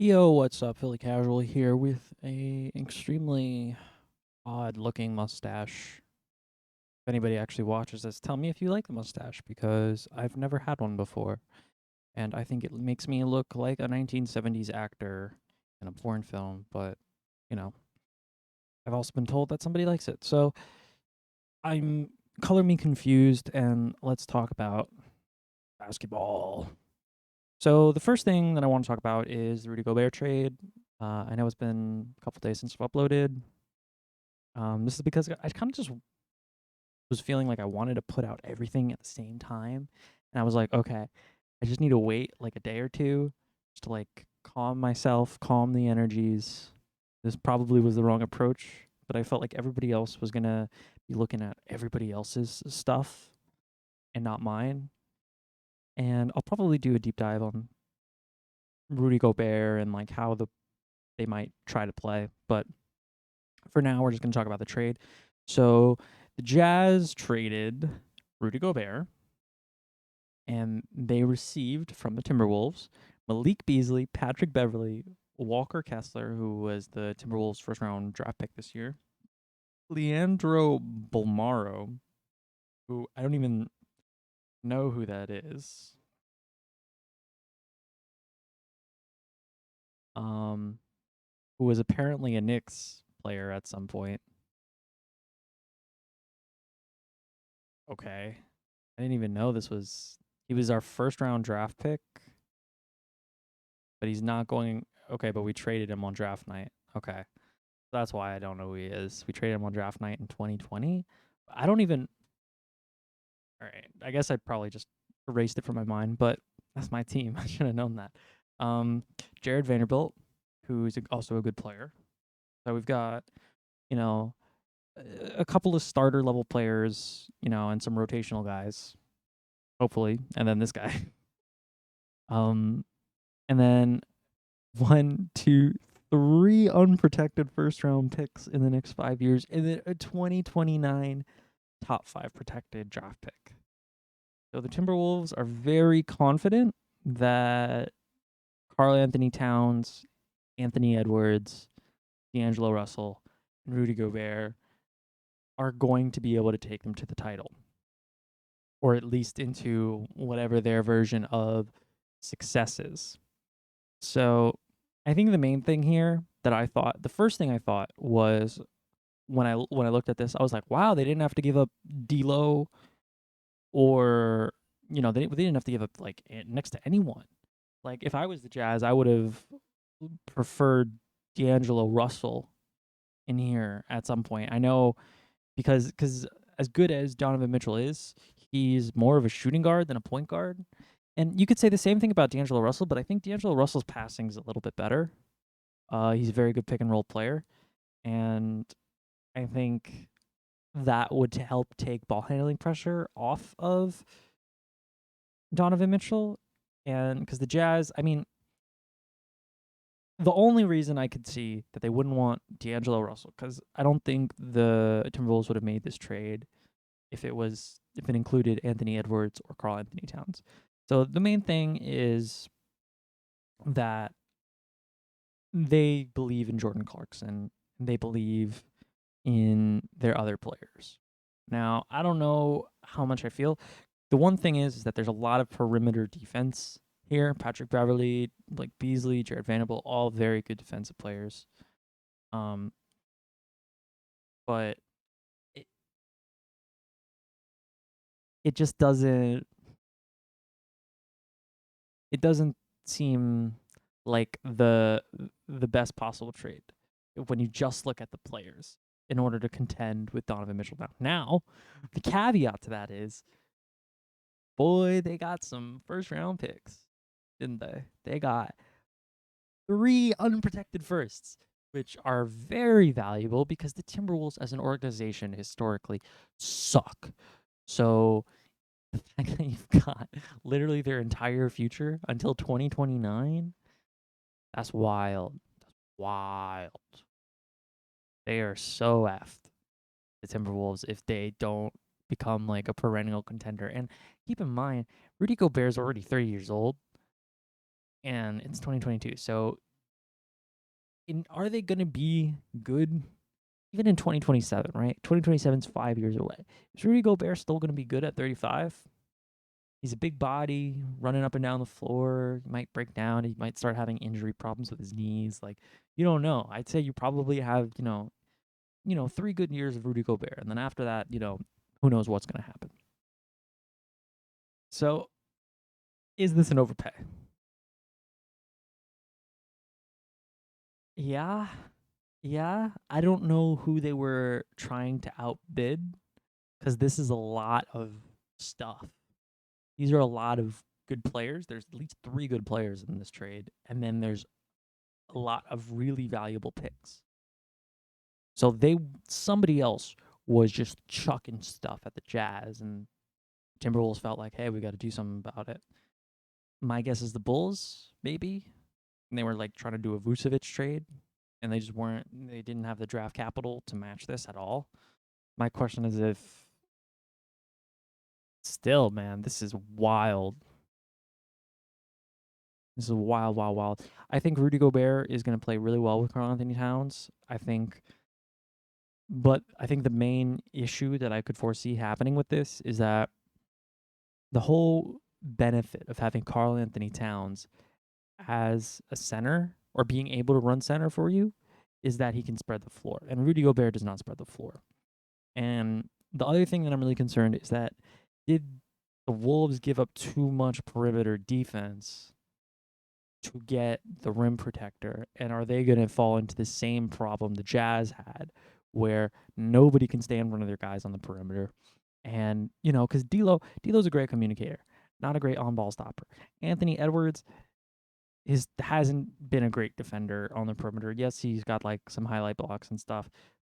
Yo, what's up? Philly Casual here with a extremely odd-looking mustache. If anybody actually watches this, tell me if you like the mustache because I've never had one before, and I think it makes me look like a 1970s actor in a porn film. But you know, I've also been told that somebody likes it, so I'm color me confused, and let's talk about basketball. So the first thing that I want to talk about is the Rudy Gobert trade. I know it's been a couple days since I've uploaded. This is because I kind of just was feeling like I wanted to put out everything at the same time, and I was like, okay, I just need to wait like a day or two just to like calm myself, calm the energies. This probably was the wrong approach, but I felt like everybody else was gonna be looking at everybody else's stuff and not mine. And I'll probably do a deep dive on Rudy Gobert and like how they might try to play. But for now, we're just gonna talk about the trade. So the Jazz traded Rudy Gobert, and they received from the Timberwolves Malik Beasley, Patrick Beverly, Walker Kessler, who was the Timberwolves' first round draft pick this year, Leandro Bolmaro, who I don't even know who that is, um, who was apparently a Knicks player at some point. Okay. I didn't even know he was our first round draft pick, but he's not going. Okay, but we traded him on draft night. Okay. That's why I don't know who he is. We traded him on draft night in 2020. I don't even. All right. I guess I probably just erased it from my mind, but that's my team. I should have known that. Jared Vanderbilt, who's also a good player. So we've got, you know, a couple of starter level players, and some rotational guys, hopefully, and then this guy. Um, and then one, two, three unprotected first round picks in the next 5 years, and then a 2029 top 5 protected draft pick. So the Timberwolves are very confident that Karl Anthony Towns, Anthony Edwards, D'Angelo Russell, and Rudy Gobert are going to be able to take them to the title, or at least into whatever their version of success is. So I think the main thing here the first thing I thought was when I looked at this, I was like, wow, they didn't have to give up D'Lo, or they didn't have to give up like next to anyone. Like if I was the Jazz, I would have preferred D'Angelo Russell in here at some point. I know because as good as Donovan Mitchell is, he's more of a shooting guard than a point guard. And you could say the same thing about D'Angelo Russell, but I think D'Angelo Russell's passing is a little bit better. He's a very good pick and roll player, and I think that would help take ball handling pressure off of Donovan Mitchell. And because the Jazz, I mean, the only reason I could see that they wouldn't want D'Angelo Russell, because I don't think the Timberwolves would have made this trade if it included Anthony Edwards or Karl Anthony Towns. So the main thing is that they believe in Jordan Clarkson. They believe in their other players. Now, I don't know how much I feel. The one thing is that there's a lot of perimeter defense here. Patrick Beverly, like Beasley, Jared Vanderbilt, all very good defensive players. Um, but it, it just doesn't seem like the best possible trade when you just look at the players in order to contend with Donovan Mitchell. Now, the caveat to that is, boy, they got some first round picks, didn't they? They got 3 unprotected firsts, which are very valuable because the Timberwolves as an organization historically suck. So the fact that you've got literally their entire future until 2029, that's wild. That's wild. They are so effed, the Timberwolves, if they don't become like a perennial contender. And keep in mind, Rudy Gobert is already 30 years old, and it's 2022. So are they going to be good even in 2027, right? 2027 is 5 years away. Is Rudy Gobert still going to be good at 35? He's a big body, running up and down the floor. He might break down. He might start having injury problems with his knees. Like, you don't know. I'd say you probably have, 3 good years of Rudy Gobert, and then after that, who knows what's going to happen. So, is this an overpay? Yeah. Yeah. I don't know who they were trying to outbid because this is a lot of stuff. These are a lot of good players. There's at least 3 good players in this trade, and then there's a lot of really valuable picks. So somebody else was just chucking stuff at the Jazz, and Timberwolves felt like, hey, we got to do something about it. My guess is the Bulls, maybe. And they were like trying to do a Vucevic trade, and they just weren't. They didn't have the draft capital to match this at all. My question is if still, man, this is wild. This is wild, wild, wild. I think Rudy Gobert is going to play really well with Karl-Anthony Towns. But I think the main issue that I could foresee happening with this is that the whole benefit of having Karl-Anthony Towns as a center or being able to run center for you is that he can spread the floor. And Rudy Gobert does not spread the floor. And the other thing that I'm really concerned is that did the Wolves give up too much perimeter defense to get the rim protector? And are they going to fall into the same problem the Jazz had where nobody can stay in front of their guys on the perimeter? And, because D'Lo's a great communicator, not a great on-ball stopper. Anthony Edwards hasn't been a great defender on the perimeter. Yes, he's got like some highlight blocks and stuff,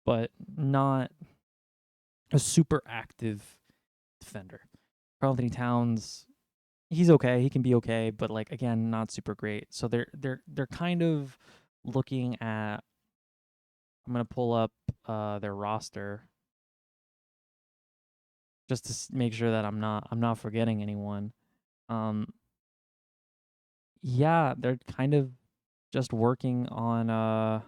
but not a super active defender. Karl-Anthony Towns, he's okay. He can be okay, but like again, not super great. So they're kind of looking at. I'm gonna pull up their roster just to make sure that I'm not forgetting anyone. Um, yeah, they're kind of just working on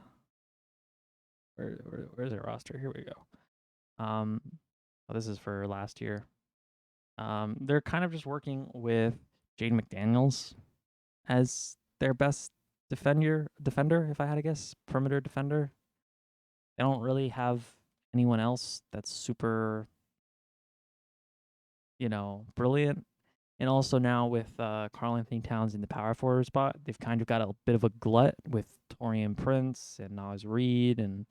where's their roster? Here we go. This is for last year. They're kind of just working with Jaden McDaniels as their best defender, if I had to guess, perimeter defender. They don't really have anyone else that's super, brilliant. And also now with Karl-Anthony Towns in the power forward spot, they've kind of got a bit of a glut with Taurean Prince and Naz Reid and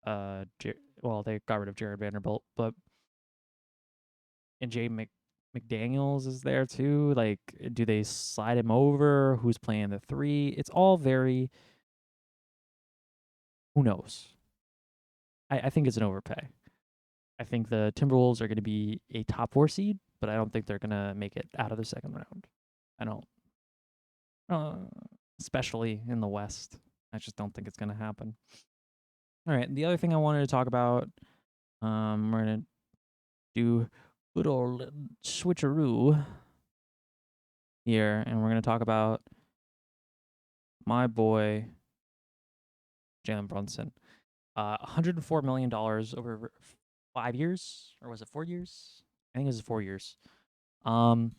they got rid of Jared Vanderbilt, but and McDaniels is there too. Like, do they slide him over? Who's playing the 3? It's all very. Who knows? I think it's an overpay. I think the Timberwolves are going to be a top 4 seed, but I don't think they're going to make it out of the second round. I don't. Especially in the West. I just don't think it's going to happen. All right. The other thing I wanted to talk about, we're going to do good old switcheroo here, and we're going to talk about my boy, Jalen Brunson. $104 million over 5 years, or was it 4 years? I think it was 4 years. I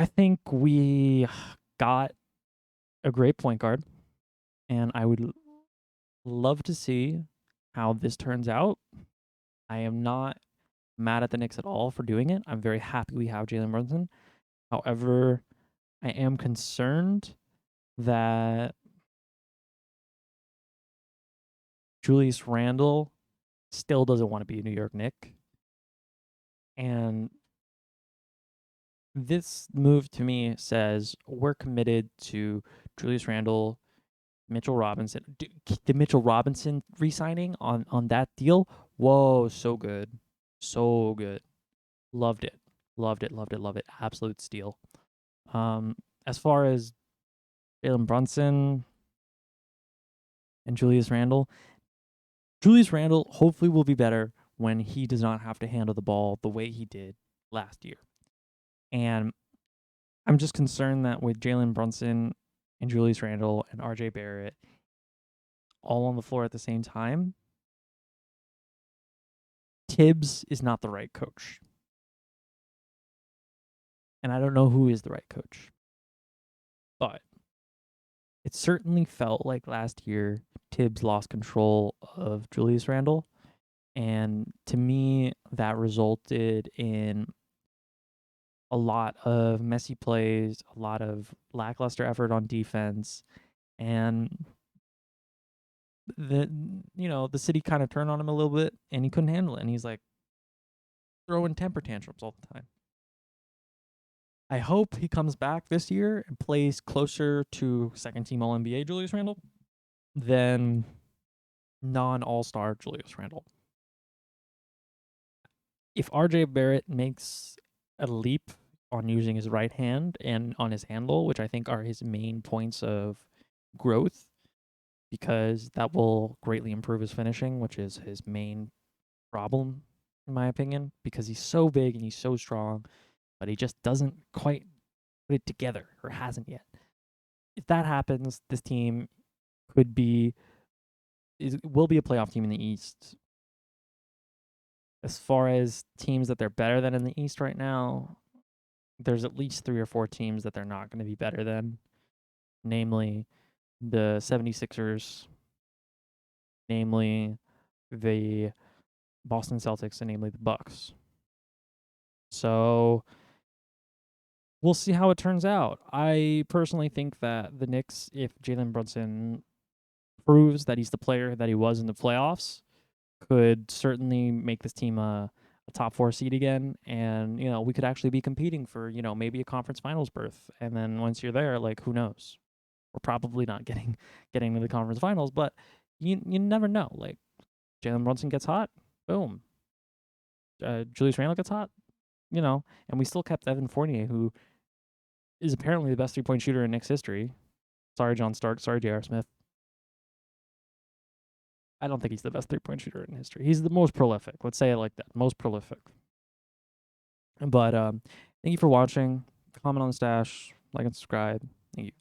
think we got a great point guard, and I would love to see how this turns out. I am not mad at the Knicks at all for doing it. I'm very happy we have Jalen Brunson. However, I am concerned that Julius Randle still doesn't want to be a New York Knick. And this move to me says we're committed to Julius Randle, Mitchell Robinson. The Mitchell Robinson re-signing on that deal, whoa, so good. So good. Loved it. Loved it, loved it, loved it. Absolute steal. As far as Jalen Brunson and Julius Randle hopefully will be better when he does not have to handle the ball the way he did last year. And I'm just concerned that with Jalen Brunson, and Julius Randle and RJ Barrett all on the floor at the same time, Tibbs is not the right coach. And I don't know who is the right coach. But it certainly felt like last year Tibbs lost control of Julius Randle. And to me, that resulted in a lot of messy plays, a lot of lackluster effort on defense, and the city kind of turned on him a little bit, and he couldn't handle it, and he's like throwing temper tantrums all the time. I hope he comes back this year and plays closer to second team All NBA Julius Randle than non All Star Julius Randle. If RJ Barrett makes a leap on using his right hand and on his handle, which I think are his main points of growth, because that will greatly improve his finishing, which is his main problem, in my opinion, because he's so big and he's so strong, but he just doesn't quite put it together, or hasn't yet. If that happens, this team will be a playoff team in the East. As far as teams that they're better than in the East right now, there's at least 3 or 4 teams that they're not going to be better than, namely the 76ers, namely the Boston Celtics, and namely the Bucks. So we'll see how it turns out. I personally think that the Knicks, if Jalen Brunson proves that he's the player that he was in the playoffs, could certainly make this team a top 4 seed again, and we could actually be competing for maybe a conference finals berth. And then once you're there, like, who knows? We're probably not getting to the conference finals, but you never know. Like, Jalen Brunson gets hot, boom. Julius Randle gets hot, and we still kept Evan Fournier, who is apparently the best 3-point shooter in Knicks history. Sorry, John Stark. Sorry, J.R. Smith. I don't think he's the best 3-point shooter in history. He's the most prolific. Let's say it like that. Most prolific. But thank you for watching. Comment on the stash. Like and subscribe. Thank you.